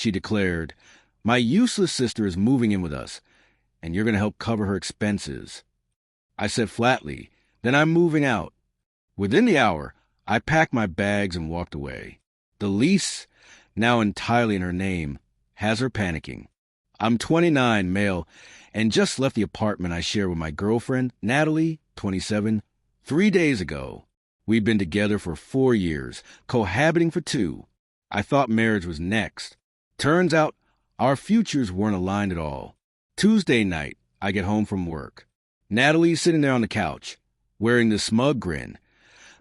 She declared, "My useless sister is moving in with us, and you're going to help cover her expenses." I said flatly, "Then I'm moving out." Within the hour, I packed my bags and walked away. The lease, now entirely in her name, has her panicking. I'm 29, male, and just left the apartment I share with my girlfriend, Natalie, 27, 3 days ago. We've been together for 4 years, cohabiting for 2. I thought marriage was next. Turns out our futures weren't aligned at all. Tuesday night, I get home from work. Natalie's sitting there on the couch, wearing this smug grin,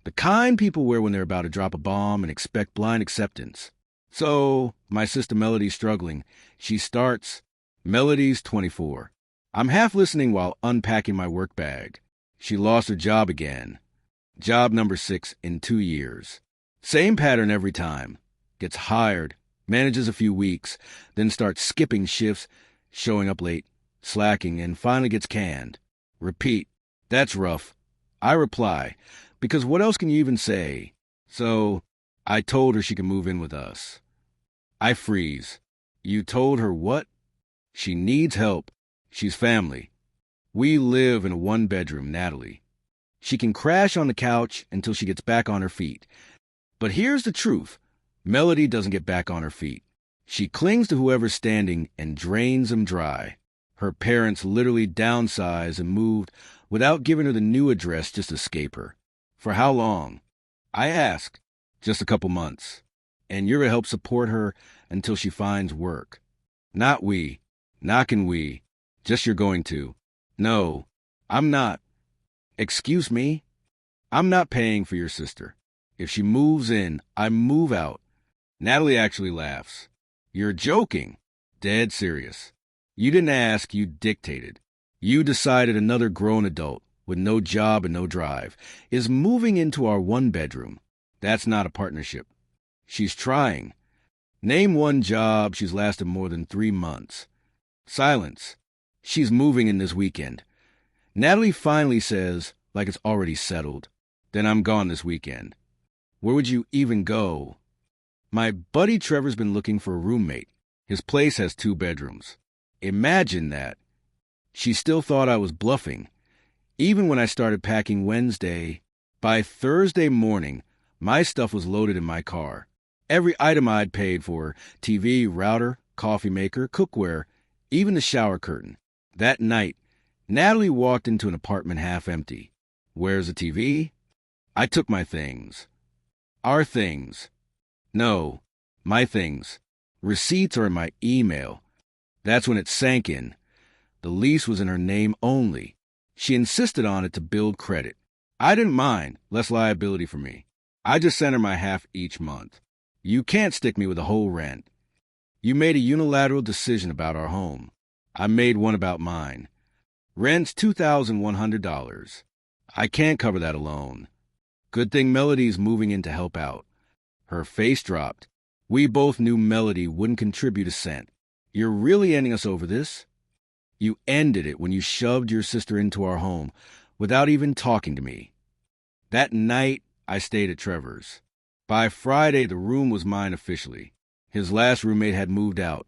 the kind people wear when they're about to drop a bomb and expect blind acceptance. So, my sister Melody's struggling. She starts, Melody's 24. I'm half listening while unpacking my work bag. She lost her job again. Job number 6 in 2 years. Same pattern every time. Gets hired, manages a few weeks, then starts skipping shifts, showing up late, slacking, and finally gets canned. Repeat. That's rough. I reply, because what else can you even say? So, I told her she can move in with us. I freeze. You told her what? She needs help. She's family. We live in a 1-bedroom, Natalie. She can crash on the couch until she gets back on her feet. But here's the truth. Melody doesn't get back on her feet. She clings to whoever's standing and drains them dry. Her parents literally downsized and moved without giving her the new address just to escape her. For how long? I ask. Just a couple months. And you're to help support her until she finds work. Not we. Not can we. Just you're going to. No, I'm not. Excuse me? I'm not paying for your sister. If she moves in, I move out. Natalie actually laughs. You're joking. Dead serious. You didn't ask, you dictated. You decided another grown adult with no job and no drive is moving into our 1-bedroom. That's not a partnership. She's trying. Name one job she's lasted more than 3 months. Silence. She's moving in this weekend. Natalie finally says, like it's already settled, then I'm gone this weekend. Where would you even go? My buddy Trevor's been looking for a roommate. His place has 2 bedrooms. Imagine that. She still thought I was bluffing. Even when I started packing Wednesday, by Thursday morning, my stuff was loaded in my car. Every item I'd paid for, TV, router, coffee maker, cookware, even the shower curtain. That night, Natalie walked into an apartment half empty. Where's the TV? I took my things. Our things. No, my things. Receipts are in my email. That's when it sank in. The lease was in her name only. She insisted on it to build credit. I didn't mind, less liability for me. I just sent her my half each month. You can't stick me with the whole rent. You made a unilateral decision about our home. I made one about mine. Rent's $2,100. I can't cover that alone. Good thing Melody's moving in to help out. Her face dropped. We both knew Melody wouldn't contribute a cent. You're really ending us over this? You ended it when you shoved your sister into our home without even talking to me. That night, I stayed at Trevor's. By Friday, the room was mine officially. His last roommate had moved out,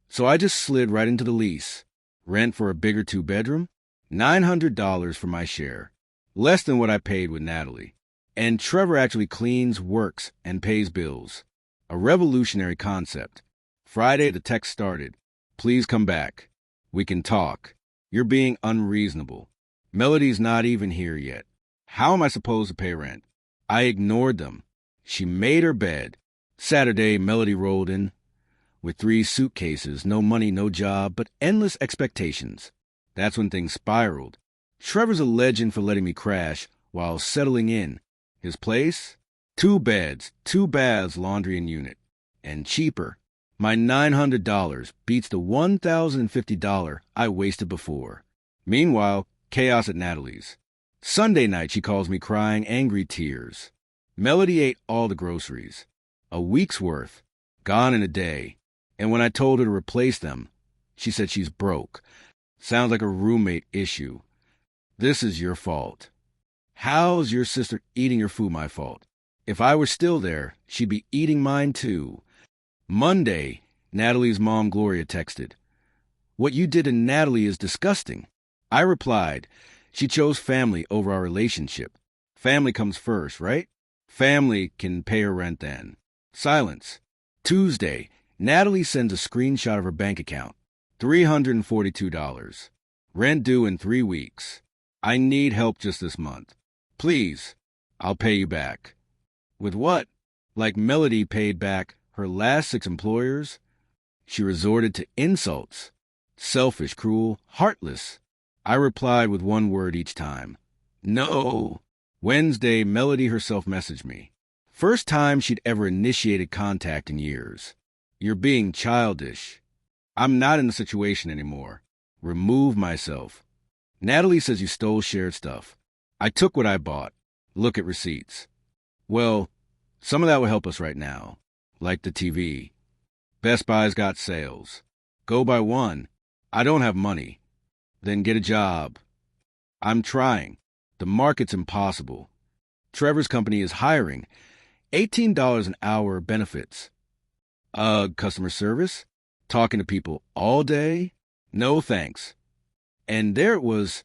so I just slid right into the lease. Rent for a bigger 2-bedroom? $900 for my share. Less than what I paid with Natalie. And Trevor actually cleans, works, and pays bills. A revolutionary concept. Friday, the text started. Please come back. We can talk. You're being unreasonable. Melody's not even here yet. How am I supposed to pay rent? I ignored them. She made her bed. Saturday, Melody rolled in with 3 suitcases, no money, no job, but endless expectations. That's when things spiraled. Trevor's a legend for letting me crash while settling in. His place? 2 beds, 2 baths, laundry and unit. And cheaper. My $900 beats the $1,050 I wasted before. Meanwhile, chaos at Natalie's. Sunday night, she calls me crying angry tears. Melody ate all the groceries. A week's worth. Gone in a day. And when I told her to replace them, she said she's broke. Sounds like a roommate issue. This is your fault. How's your sister eating your food my fault? If I were still there, she'd be eating mine too. Monday, Natalie's mom, Gloria, texted. What you did to Natalie is disgusting. I replied, she chose family over our relationship. Family comes first, right? Family can pay her rent then. Silence. Tuesday, Natalie sends a screenshot of her bank account. $342. Rent due in 3 weeks. I need help just this month. Please, I'll pay you back. With what? Like Melody paid back her last 6 employers? She resorted to insults. Selfish, cruel, heartless. I replied with one word each time. No. Wednesday, Melody herself messaged me. First time she'd ever initiated contact in years. You're being childish. I'm not in the situation anymore. Remove myself. Natalie says you stole shared stuff. I took what I bought. Look at receipts. Well, some of that will help us right now. Like the TV. Best Buy's got sales. Go buy one. I don't have money. Then get a job. I'm trying. The market's impossible. Trevor's company is hiring. $18 an hour benefits. Customer service? Talking to people all day? No thanks. And there it was.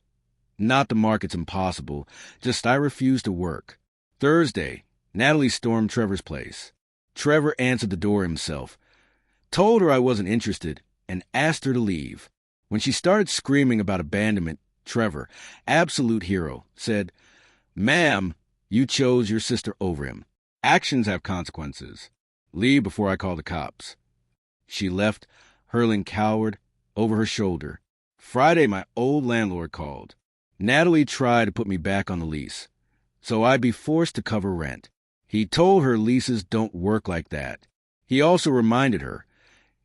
Not the market's impossible. Just I refuse to work. Thursday, Natalie stormed Trevor's place. Trevor answered the door himself. Told her I wasn't interested and asked her to leave. When she started screaming about abandonment, Trevor, absolute hero, said, Ma'am, you chose your sister over him. Actions have consequences. Leave before I call the cops. She left, hurling coward over her shoulder. Friday, my old landlord called. Natalie tried to put me back on the lease, so I'd be forced to cover rent. He told her leases don't work like that. He also reminded her,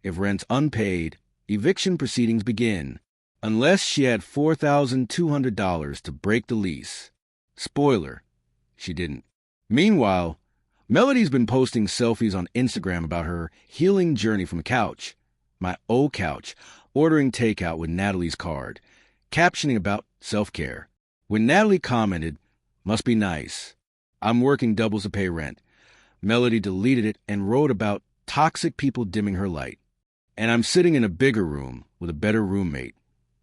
if rent's unpaid, eviction proceedings begin, unless she had $4,200 to break the lease. Spoiler, she didn't. Meanwhile, Melody's been posting selfies on Instagram about her healing journey from a couch, my old couch, ordering takeout with Natalie's card, captioning about self-care. When Natalie commented, must be nice. I'm working doubles to pay rent. Melody deleted it and wrote about toxic people dimming her light. And I'm sitting in a bigger room with a better roommate,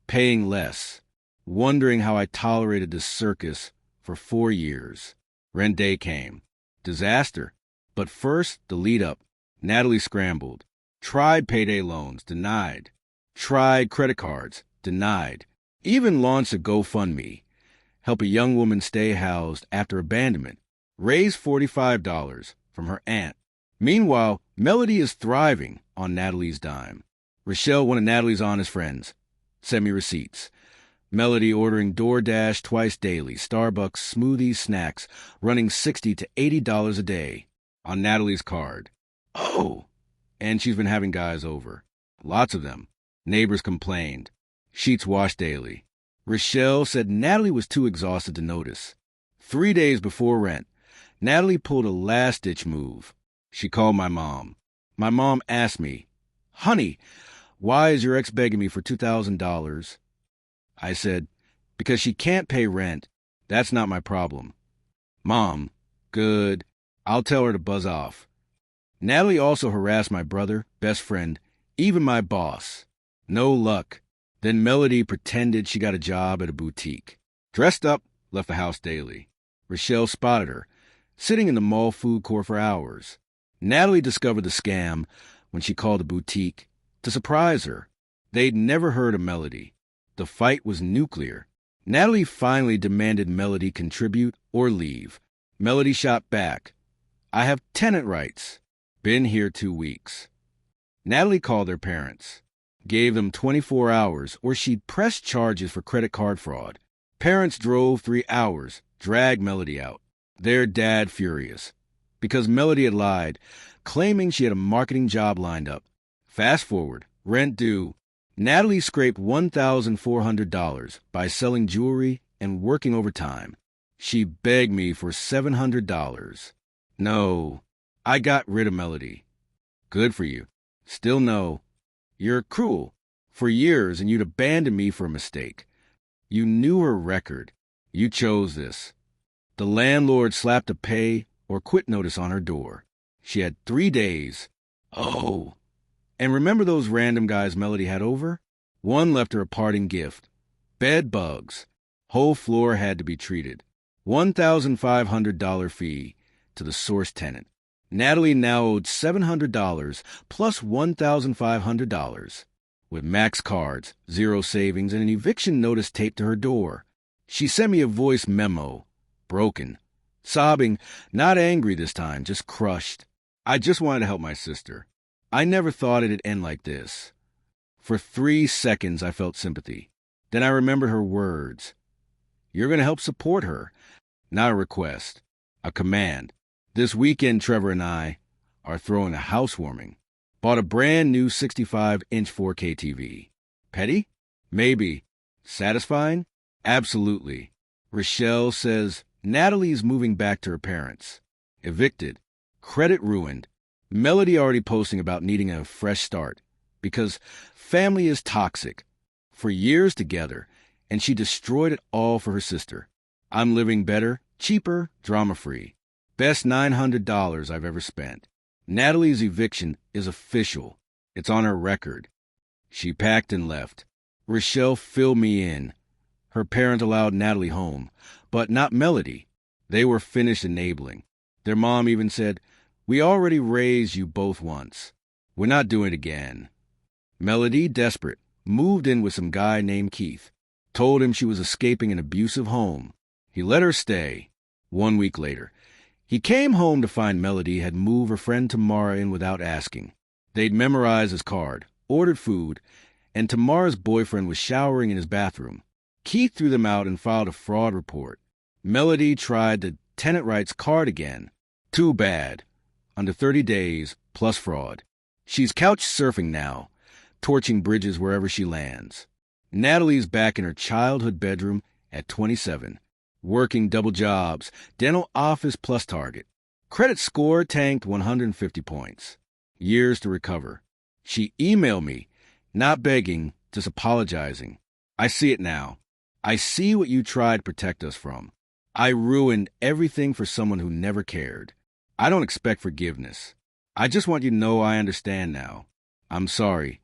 paying less, wondering how I tolerated this circus for 4 years. Rent day came. Disaster. But first, the lead up. Natalie scrambled. Tried payday loans, denied. Tried credit cards, denied. Even launched a GoFundMe. Help a young woman stay housed after abandonment. Raised $45 from her aunt. Meanwhile, Melody is thriving on Natalie's dime. Rochelle, one of Natalie's honest friends, sent me receipts. Melody ordering DoorDash twice daily, Starbucks, smoothies, snacks, running $60 to $80 a day on Natalie's card. Oh! And she's been having guys over. Lots of them. Neighbors complained. Sheets washed daily. Rochelle said Natalie was too exhausted to notice. 3 days before rent, Natalie pulled a last-ditch move. She called my mom. My mom asked me, Honey, why is your ex begging me for $2,000? I said, because she can't pay rent. That's not my problem. Mom, good. I'll tell her to buzz off. Natalie also harassed my brother, best friend, even my boss. No luck. Then Melody pretended she got a job at a boutique. Dressed up, left the house daily. Rochelle spotted her, sitting in the mall food court for hours. Natalie discovered the scam when she called the boutique to surprise her. They'd never heard of Melody. The fight was nuclear. Natalie finally demanded Melody contribute or leave. Melody shot back. I have tenant rights. Been here 2 weeks. Natalie called their parents. Gave them 24 hours or she'd press charges for credit card fraud. Parents drove 3 hours, dragged Melody out. Their dad furious. Because Melody had lied, claiming she had a marketing job lined up. Fast forward, rent due. Natalie scraped $1,400 by selling jewelry and working overtime. She begged me for $700. No, I got rid of Melody. Good for you. Still no. You're cruel. For years, and you'd abandoned me for a mistake. You knew her record. You chose this. The landlord slapped a pay or quit notice on her door. She had 3 days. Oh, And remember those random guys Melody had over? One left her a parting gift. Bed bugs. Whole floor had to be treated. $1,500 fee to the source tenant. Natalie now owed $700 plus $1,500. With max cards, zero savings, and an eviction notice taped to her door. She sent me a voice memo. Broken. Sobbing, not angry this time, just crushed. I just wanted to help my sister. I never thought it'd end like this. For 3 seconds, I felt sympathy. Then I remembered her words. You're going to help support her. Not a request. A command. This weekend, Trevor and I are throwing a housewarming. Bought a brand new 65-inch 4K TV. Petty? Maybe. Satisfying? Absolutely. Rochelle says Natalie's moving back to her parents. Evicted. Credit ruined. Melody already posting about needing a fresh start. Because family is toxic. For years together, and she destroyed it all for her sister. I'm living better, cheaper, drama-free. Best $900 I've ever spent. Natalie's eviction is official. It's on her record. She packed and left. Rochelle filled me in. Her parents allowed Natalie home, but not Melody. They were finished enabling. Their mom even said, "We already raised you both once. We're not doing it again." Melody, desperate, moved in with some guy named Keith. Told him she was escaping an abusive home. He let her stay. 1 week later, he came home to find Melody had moved her friend Tamara in without asking. They'd memorized his card, ordered food, and Tamara's boyfriend was showering in his bathroom. Keith threw them out and filed a fraud report. Melody tried the tenant rights card again. Too bad. Under 30 days, plus fraud. She's couch surfing now, torching bridges wherever she lands. Natalie's back in her childhood bedroom at 27. Working double jobs, dental office plus target. Credit score tanked 150 points. Years to recover. She emailed me, not begging, just apologizing. I see it now. I see what you tried to protect us from. I ruined everything for someone who never cared. I don't expect forgiveness. I just want you to know I understand now. I'm sorry.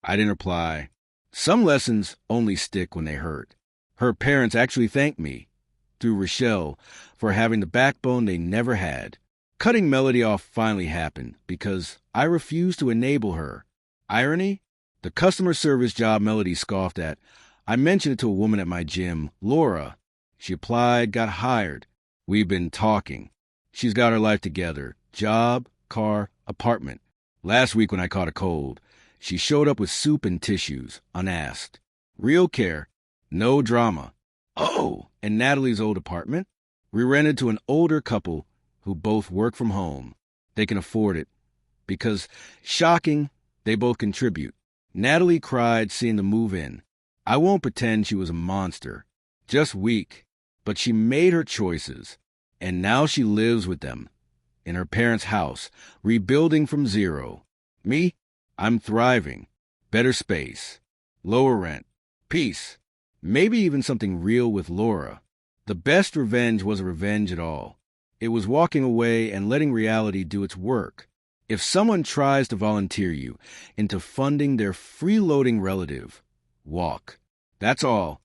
I didn't reply. Some lessons only stick when they hurt. Her parents actually thanked me, through Rochelle, for having the backbone they never had. Cutting Melody off finally happened because I refused to enable her. Irony? The customer service job Melody scoffed at, I mentioned it to a woman at my gym, Laura. She applied, got hired. We've been talking. She's got her life together. Job, car, apartment. Last week when I caught a cold, she showed up with soup and tissues, unasked. Real care. No drama. Oh, and Natalie's old apartment? We rented to an older couple who both work from home. They can afford it. Because, shocking, they both contribute. Natalie cried seeing the move in. I won't pretend she was a monster. Just weak. But she made her choices. And now she lives with them. In her parents' house, rebuilding from zero. Me? I'm thriving. Better space. Lower rent. Peace. Maybe even something real with Laura. The best revenge wasn't revenge at all. It was walking away and letting reality do its work. If someone tries to volunteer you into funding their freeloading relative, walk. That's all.